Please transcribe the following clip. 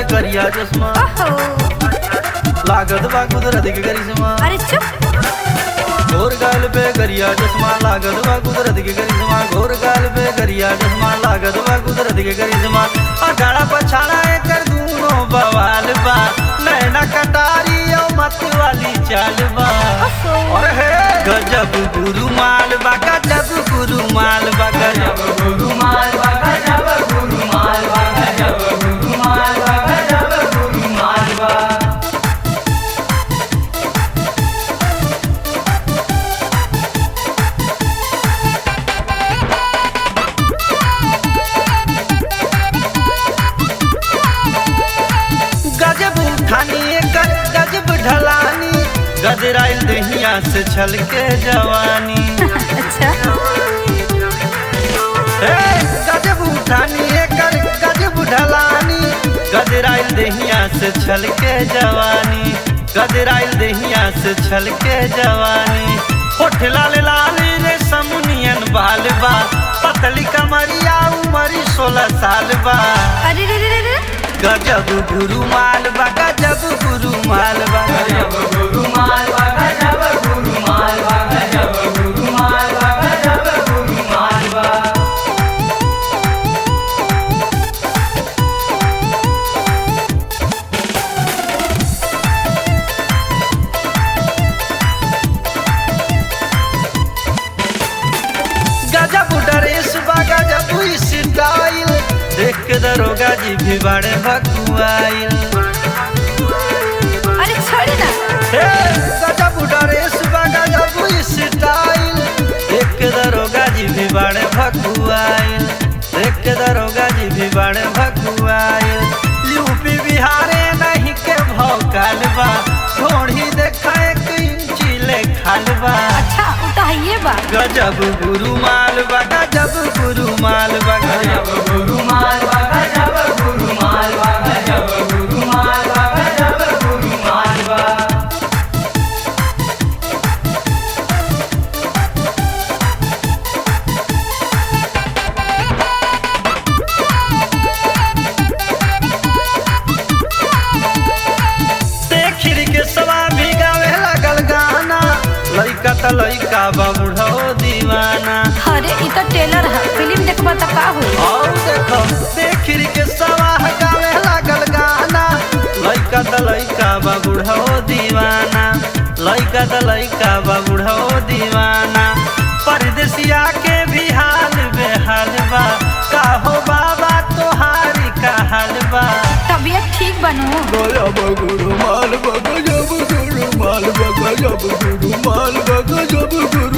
करिया चश्मा लागत बा कुदरत के करिश्मा। अरे चुप। घोर गाल पे करिया चश्मा लागत बा कुदरत के करिश्मा। घोर गाल पे करिया चश्मा लागत बा कुदरत के करिश्मा। अगाड़ा पछाड़ा एकर दूनो बवाल बा नैना कटारी और मत वाली चाल बा। और हे गजब गुरु माल बा गजब गुरु माल बा गजब गुरु माल बा गजब गुरु माल बा गजब गुरु माल बा गजब गुरु माल बा। गजब उठानी एकर गजब ढलानी गजराइल दहिया से छल के जवानी। अच्छा गजब उठानी एकर गजब ढलानी गजराइल दहिया से छल के जवानी। गजराइल दहिया से छल के जवानी। होठ लाल लाल रे समुनियन बाल बा पतली कमरिया उमरी 16 साल बा। अरे रे रे रे गजब गुरु माल बा गजब गुरु माल बा गजब गुरु माल बा गजब गुरु माल बा गजब गुरु माल बा गजब गुरु माल बा। गजब ड्रेस बा गजब स्टाइल देख के दरोगा जी भी बड़े भकुआइल। अरे छोड़ ना। गजब ड्रेस बा गजब स्टाइल देख के दरोगा जी भी बड़े भकुआइल। देख के दरोगा जी भी बड़े भकुआइल। यूपी बिहारे नहीं के भौकाल बा थोड़ी देखा 1 इंची ले खाल बा। अच्छा उताइए बा। गजब गुरु माल बा गजब गुरु माल बा गजब गुरु माल बा गजब गुरु माल बा गजब गुरु माल बा गजब गुरु माल बा। देखिर के सवा भी गावे लगल गाना लइका त लइका बा बुढ़ो दीवाना। अरे इ तो टेलर है फिल्म देखबा त का होई। और देखो देखिर के सवा गावे लगल गाना लइका त लइका बा बुढ़ो दीवाना। लइका त लइका बा बुढ़ो दीवाना। परदेसिया के भी हाल बेहाल बा का हो बाबा तोहारी का हाल बा। तबीयत ठीक बनू। गजब गुरु माल बा गजब गुरु माल बा गजब गुरु माल बा गजब गुरु